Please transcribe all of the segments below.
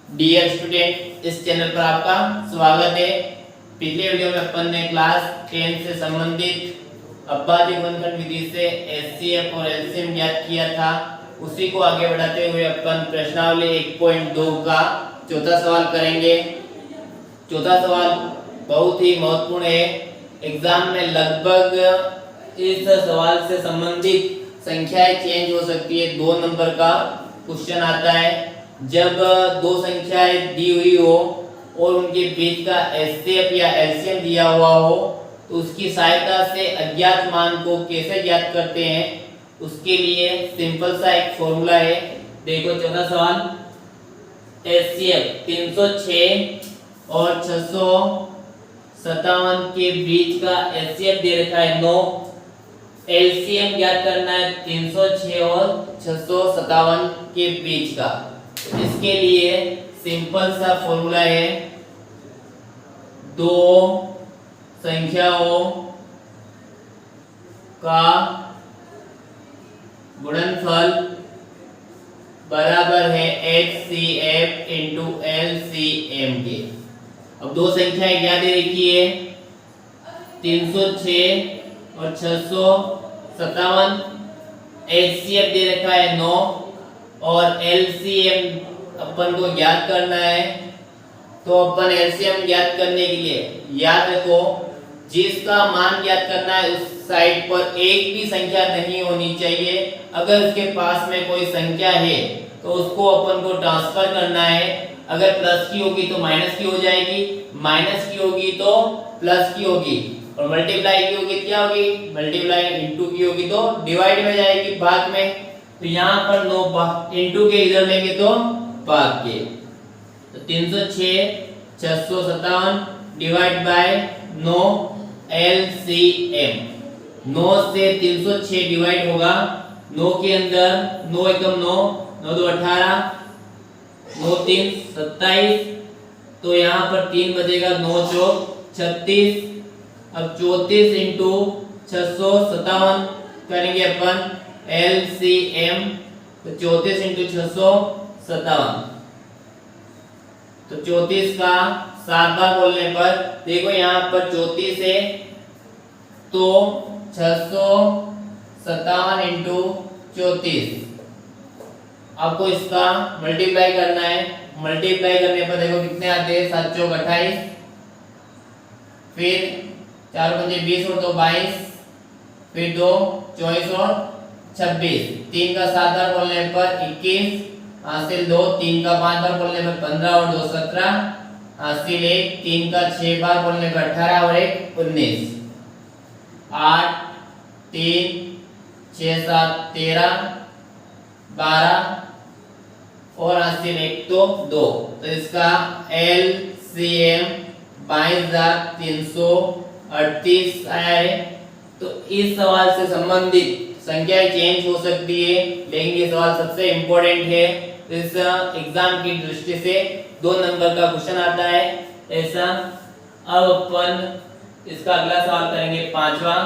Dear student, इस channel पर आपका स्वागत है। पिछले वीडियो में अपन ने क्लास 10 से संबंधित अपवाद गुणनखंड विधि से एचसीएफ और एलसीएम ज्ञात किया था। उसी को आगे बढ़ाते हुए अपन प्रश्नावली 1.2 का चौथा सवाल करेंगे। चौथा सवाल बहुत ही महत्वपूर्ण है। एग्जाम में लगभग इस सवाल से संबंधित संख्याएं चेंज हो सकती है। 2 नंबर का क्वेश्चन आता है जब दो संख्याएं दी हुई हो और उनके बीच का एचसीएफ या एलसीएम दिया हुआ हो तो उसकी सहायता से अज्ञात मान को कैसे ज्ञात करते हैं, उसके लिए सिंपल सा एक फॉर्मूला है। देखो चौथा सवाल, एचसीएफ 306 और 657 के बीच का एचसीएफ दे रखा है 9, एलसीएम ज्ञात करना है 306 और 657 के बीच का। इसके लिए सिंपल सा फॉर्मूला है, दो संख्याओं का गुणनफल बराबर है HCF इंटू LCM के। अब दो संख्याएं क्या दे रखी है, 306 और 657, HCF दे रखा है 9 और LCM अपन को ज्ञात करना है। तो अपन LCM ज्ञात करने के लिए याद रखो, जिसका मान ज्ञात करना है उस साइड पर एक भी संख्या नहीं होनी चाहिए। अगर उसके पास में कोई संख्या है तो उसको अपन को ट्रांसफर करना है। अगर प्लस की होगी तो माइनस की हो जाएगी, माइनस की होगी तो प्लस की होगी, और मल्टीप्लाई की होगी क्या होगी, मल्टीप्लाई इंटू की होगी तो डिवाइड में जाएगी, भाग में। तो यहाँ पर 9 इंटू के इधर लेंगे तो भाग के, तो 306 657 डिवाइड बाय 9 LCM। 9 से 306 डिवाइड होगा, 9 के अंदर 9 एकम 9, 9 2 18, 9 3 27, तो यहाँ पर 3 बचेगा, 9 चौक 36। अब 34 इंटू 657 करेंगे अपन LCM, तो 34 इंटू 657, तो 34 का 7 बार बोलने पर देखो यहाँ पर 34 है तो 657 इंटू 34, आपको इसका मल्टीप्लाई करना है। मल्टीप्लाई करने पर देखो कितने आते हैं, 7 चौक 28, फिर 4 पंजे 20 और 2 22, फिर 2 24 और 26, 3 का 7 बार बोलने पर 21, हासिल 2, 3 का 5 बार बोलने पर 15 और 2 17, हासिल 1, 3 का 6 बार बोलने पर 18 और 1 19, 8 3 6 7 13 12 और हासिल 1 तो 2। तो इसका LCM 22,338 आया है। तो इस सवाल से संबंधित संख्याएं चेंज हो सकती है, लेकिन ये सवाल सबसे इम्पोर्टेंट है। इस एग्जाम की दृष्टि से 2 नंबर का क्वेश्चन आता है ऐसा। अब अपन इसका अगला सवाल करेंगे 5वां।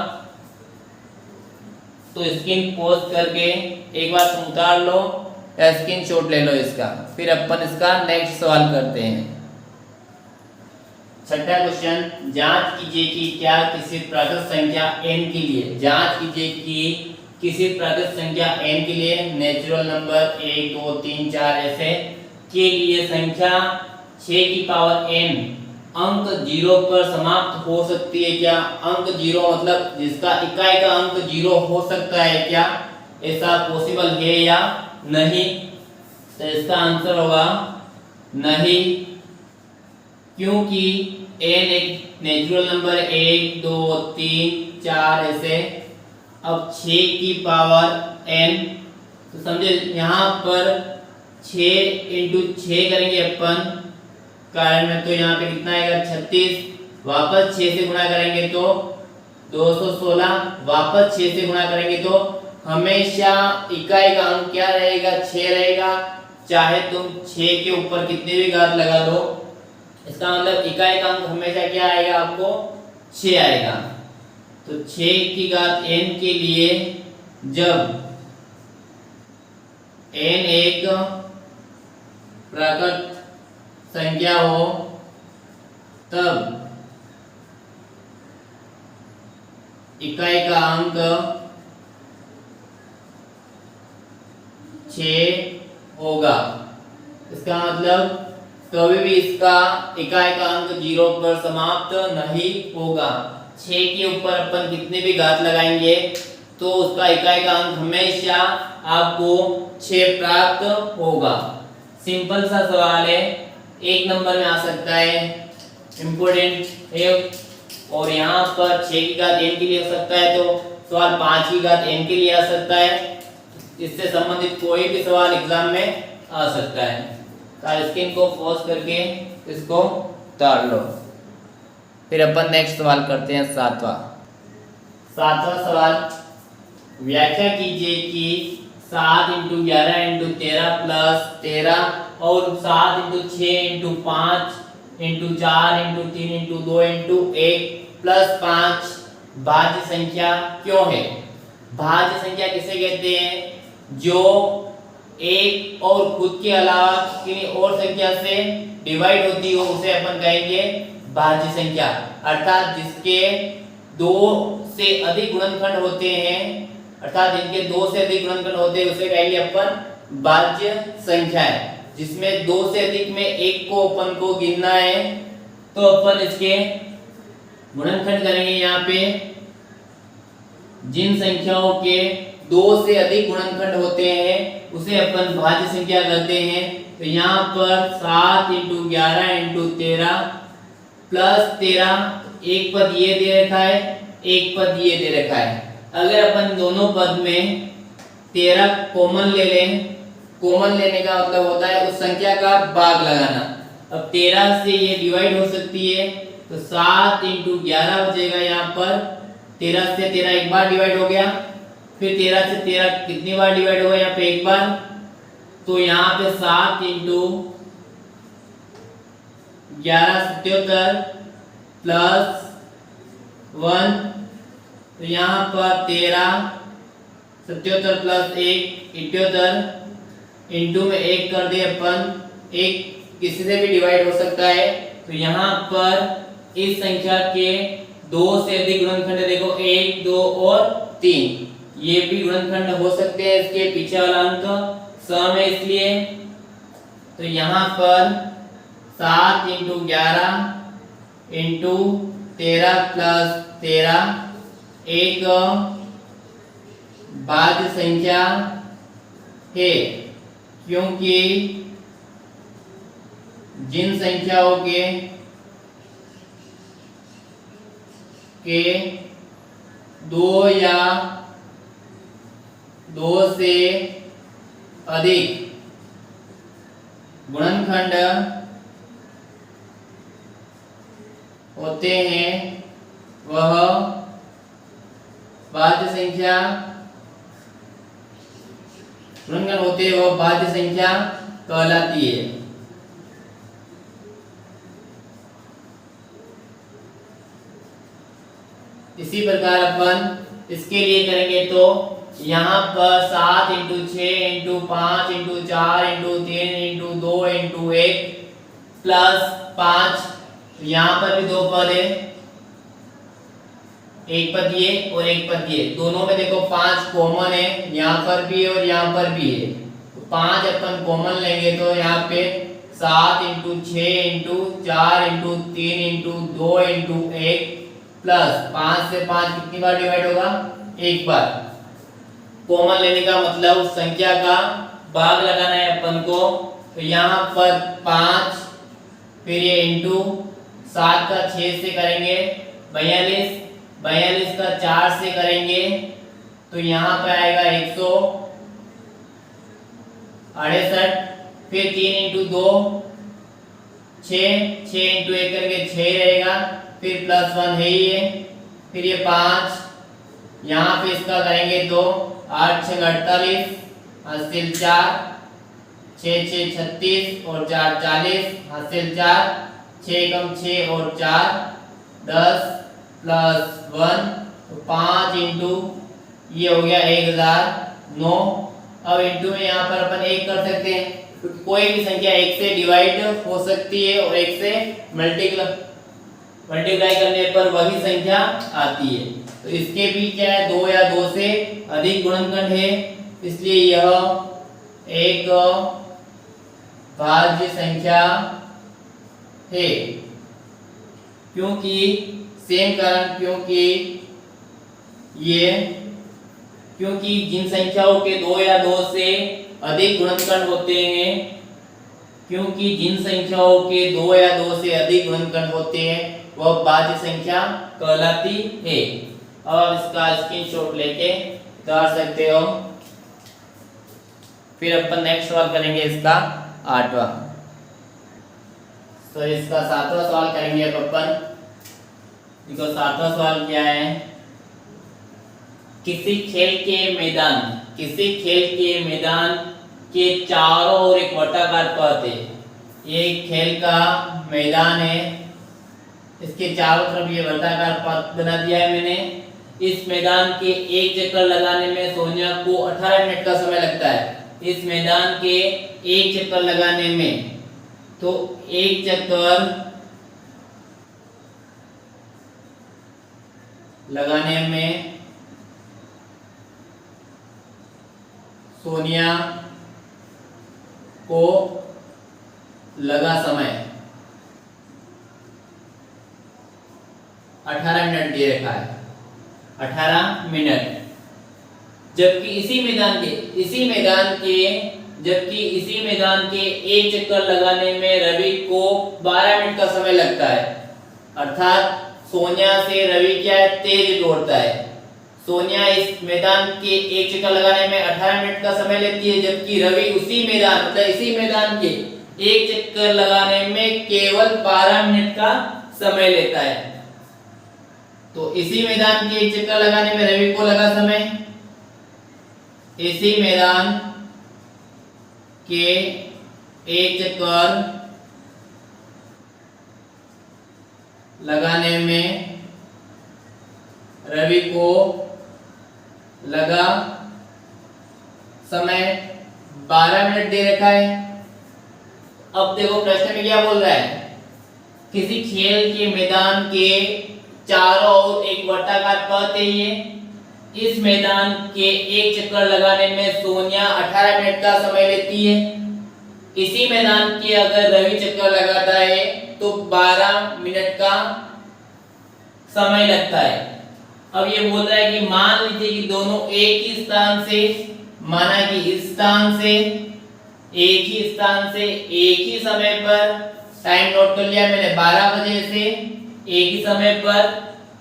तो स्क्रीन पॉज करके एक बार तुम उतार लो या स्क्रीनशॉट ले लो इसका, फिर अपन इसका नेक्स्ट सवाल करते हैं। छठा क्वेश्चन, जांच कीजिए कि क्या किसी प्राकृत संख्या n के लिए, जांच कीजिए कि किसी प्राकृत संख्या n के लिए नेचुरल नंबर 1 2 3 4 ऐसे के लिए संख्या 6 की पावर n अंक 0 पर समाप्त हो सकती है क्या। अंक 0 मतलब जिसका इकाई का अंक 0 हो सकता है क्या, ऐसा पॉसिबल है या नहीं। तो इसका आंसर होगा नहीं, क्योंकि n एक नेचुरल नंबर 1 2 3 4 ऐसे। अब 6 की पावर n, तो समझे यहाँ पर 6 इंटू 6 करेंगे अपन कारण में, तो यहाँ पे कितना आएगा 36, वापस 6 से गुणा करेंगे तो 216, वापस 6 से गुणा करेंगे तो हमेशा इकाई का अंक क्या रहेगा, 6 रहेगा। चाहे तुम 6 के ऊपर कितने भी घात लगा दो, इसका मतलब इकाई का अंक हमेशा क्या आएगा, आपको 6 आएगा। तो 6 की घात n के लिए जब n एक प्राकृत संख्या हो तब इकाई का अंक 6 होगा। इसका मतलब कभी भी इसका इकाई का अंक 0 पर समाप्त नहीं होगा। 6 के ऊपर अपन कितने भी घात लगाएंगे तो उसका इकाई का अंक हमेशा आपको 6 प्राप्त होगा। सिंपल सा सवाल है, 1 नंबर में आ सकता है, इम्पोर्टेंट है। और यहाँ पर 6 की घात n के लिए हो सकता है, तो सवाल 5 की घात n के लिए आ सकता है। इससे संबंधित कोई भी सवाल एग्जाम में आ सकता है। तो स्क्रीन को पॉज करके इसको उतार लो। फिर अपन नेक्स्ट सवाल करते हैं, सातवां सवाल। व्याख्या कीजिए कि 7 × 11 × 13 प्लस 13 और 7 × 6 × 5 × 4 × 3 × 2 × 1 प्लस 5 भाज्य संख्या क्यों है। भाज्य संख्या किसे कहते हैं, जो एक और खुद के अलावा किसी और संख्या से डिवाइड होती हो उसे अपन कहेंगे भाज्य संख्या। अर्थात जिसके 2 से अधिक गुणनखंड होते हैं, अर्थात जिनके 2 से अधिक गुणनखंड होते हैं उसे कहेंगे अपन भाज्य संख्या है। जिसमें 2 से अधिक में एक को अपन को गिनना है तो अपन इसके गुणनखंड करेंगे। यहाँ पे जिन संख्याओं के 2 से अधिक गुणनखंड होते हैं उसे अपन भाज्य संख्या कहते हैं। तो यहाँ पर 7 × 11 × 13 प्लस 13, एक पद ये दे रखा है, एक पद ये दे रखा है। अगर अपन दोनों पद में 13 कॉमन ले लें, कॉमन लेने का मतलब होता है उस संख्या का भाग लगाना। अब 13 से ये डिवाइड हो सकती है, तो 7 × 11 हो जाएगा। यहाँ पर 13 से 13 एक बार डिवाइड हो गया, फिर 13 से 13 कितनी बार डिवाइड होगा, यहाँ पे एक बार। तो यहाँ पे 7 × 11 77 प्लस 1, तो यहाँ पर 13 77 प्लस 1 78 इंटू में 1 कर दे अपन, 1 किसी से भी डिवाइड हो सकता है। तो यहाँ पर इस संख्या के 2 से अधिक गुणनखंड देखो 1 2 और 3, ये भी गुणनखंड हो सकते हैं। इसके पीछे वाला अंक सम है इसलिए। तो यहाँ पर 7 × 11 × 13 प्लस 13 एक भाज्य संख्या है, क्योंकि जिन संख्याओं के 2 या 2 से अधिक गुणनखंड होते हैं वह भाज्य संख्या, गुणनखंड होते हैं वह भाज्य संख्या कहलाती है। इसी प्रकार अपन इसके लिए करेंगे, तो यहाँ पर 7 × 6 × 5 × 4 × 3 × 2 × 1 प्लस 5, यहाँ पर भी 2 पद है, एक पद ये और एक पद ये, दोनों में देखो 5 कॉमन है, यहाँ पर भी और यहाँ पर भी है। तो 5 अपन कॉमन लेंगे तो यहाँ पे 7 × 6 × 4 × 3 × 2 × 1 प्लस 5 से 5 कितनी बार डिवाइड होगा, एक बार। कॉमन लेने का मतलब उस संख्या का भाग लगाना है अपन को। तो यहाँ पर 5, फिर ये इंटू 7 का 6 से करेंगे 42, 42 का 4 से करेंगे तो यहाँ पे आएगा 168, फिर 3 × 2 6, 6 × 1 करेंगे 6 रहेगा, फिर प्लस 1 है ही है, फिर ये 5, यहाँ पे इसका करेंगे तो 8 × 6 = 48, हासिल 4, 6 × 6 = 36 और 4 = 40, हासिल 4, 6 × 6 और 4 10 प्लस 1, तो 5 इंटू ये हो गया 1009। अब इंटू में यहाँ पर अपन 1 कर सकते हैं, क्योंकि कोई भी संख्या 1 से डिवाइड हो सकती है और 1 से मल्टीप्लाई करने पर वही संख्या आती है। तो इसके भी क्या है, 2 या 2 से अधिक गुणनखंड है, इसलिए यह एक भाज्य संख्या है। क्योंकि सेम कारण, क्योंकि जिन संख्याओं के 2 या 2 से अधिक गुणनखंड होते हैं, वह भाज्य संख्या कहलाती है। और इसका स्क्रीनशॉट लेके उतार सकते हो। फिर अपन नेक्स्ट सवाल करेंगे इसका 8वां। तो इसका 7वां सवाल करेंगे अब अपन। देखो 7वां सवाल क्या है, किसी खेल के मैदान के चारों ओर एक वर्गाकार पथ है। ये खेल का मैदान है, इसके चारों तरफ ये वर्गाकार पथ बना दिया है मैंने। इस मैदान के एक चक्कर लगाने में सोनिया को 18 मिनट का समय लगता है। इस मैदान के एक चक्कर लगाने में, तो एक चक्कर लगाने में सोनिया को लगा समय 18 मिनट दे रखा है, 18 मिनट। जबकि इसी मैदान के एक चक्कर लगाने में रवि को 12 मिनट का समय लगता है। अर्थात सोनिया से रवि क्या है, तेज दौड़ता है। सोनिया इस मैदान के एक चक्कर लगाने में 18 मिनट का समय लेती है, जबकि रवि इसी मैदान के एक चक्कर लगाने में केवल 12 मिनट का समय लेता है। तो इसी मैदान के एक चक्कर लगाने में रवि को लगा समय, इसी मैदान के एक चक्कर लगाने में रवि को लगा समय 12 मिनट दे रखा है। अब देखो प्रश्न में क्या बोल रहा है, किसी खेल के मैदान के चारों ओर एक वर्गाकार पथ है। ये इस मैदान के एक चक्कर लगाने में सोनिया 18 मिनट का समय लेती है। इसी मैदान के अगर रवि चक्कर लगाता है तो 12 मिनट का समय लगता है। अब ये बोल रहा है कि मान लीजिए कि दोनों एक ही स्थान से, माना कि इस स्थान से एक ही समय पर, टाइम नोट कर लिया मैंने, 12 बजे से एक ही समय पर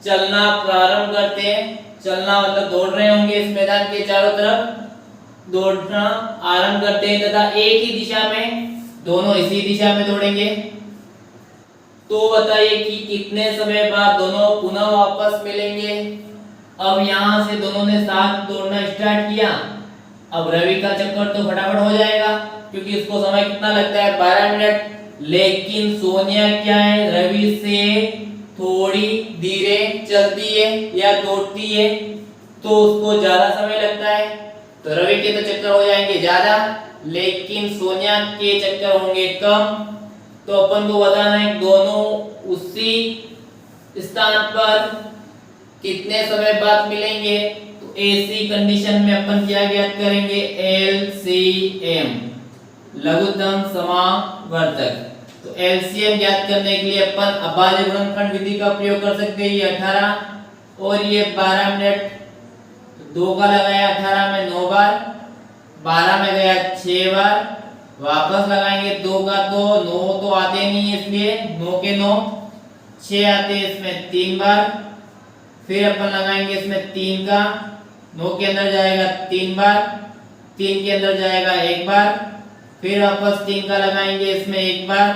चलना प्रारंभ करते हैं। चलना मतलब दौड़ रहे होंगे, इस मैदान के चारों तरफ दौड़ना आरंभ करते हैं तथा एक ही दिशा में, दोनों इसी दिशा में दौड़ेंगे। तो बताइए कि कितने समय बाद दोनों पुनः वापस मिलेंगे। अब यहाँ से दोनों ने साथ दौड़ना स्टार्ट किया। अब रवि का चक्कर तो फटाफट हो जाएगा क्योंकि इसको समय कितना लगता है, 12 मिनट। लेकिन सोनिया क्या है, रवि से थोड़ी धीरे चलती है या दौड़ती है, तो उसको ज्यादा समय लगता है। तो रवि के तो चक्कर हो जाएंगे ज्यादा, लेकिन सोनिया के चक्कर होंगे कम। तो अपन को बताना है दोनों उसी स्थान पर कितने समय बाद मिलेंगे। तो ऐसी कंडीशन में अपन क्या ज्ञात करेंगे, LCM, लघुत्तम समावर्तक। तो LCM ज्ञात करने के लिए अपन अभाज्य गुणनखंड विधि का प्रयोग कर सकते हैं। ये 18 और ये 12 मिनट, 2 का लगाया 18 में 9 बार, 12 में गया 6 बार, वापस लगाएंगे 2 का तो 9 तो आते नहीं है, इसलिए 9 के 9 6 आते हैं, इसमें 3 बार। फिर अपन लगाएंगे इसमें 3 का, 9 के अंदर जाएगा 3 बार, 3 के अंदर जाएगा 1 बार, फिर वापस 3 का लगाएंगे इसमें 1 बार,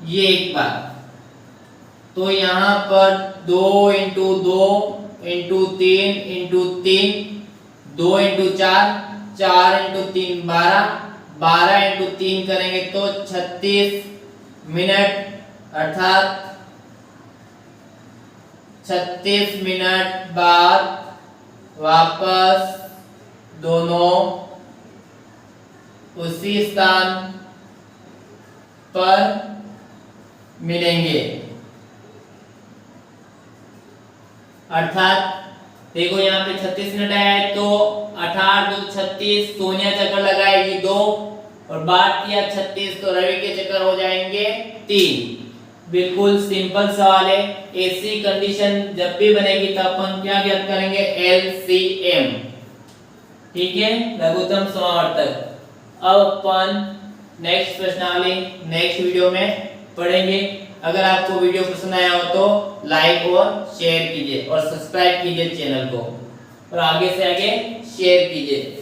ये 1 बार। तो यहाँ पर 2 × 2 × 3 × 3, 2 × 4, 4 × 3 12, 12 × 3 करेंगे तो 36 मिनट, अर्थात 36 मिनट बाद वापस दोनों उसी स्थान पर मिलेंगे। अर्थात देखो यहाँ पे 36 मिनट आया है तो 18 2 36, सोनिया चक्कर लगाएगी 2 और बात किया 36 तो रवि के चक्कर हो जाएंगे 3। बिल्कुल सिंपल सवाल है। ऐसी कंडीशन जब भी बनेगी तो अपन क्या ज्ञात करेंगे, एलसीएम। ठीक है, लघुत्तम समावर्तक। अब अपन नेक्स्ट प्रश्नावली नेक्स्ट वीडियो में पढ़ेंगे। अगर आपको वीडियो पसंद आया हो तो लाइक और शेयर कीजिए और सब्सक्राइब कीजिए चैनल को और आगे से आगे शेयर कीजिए।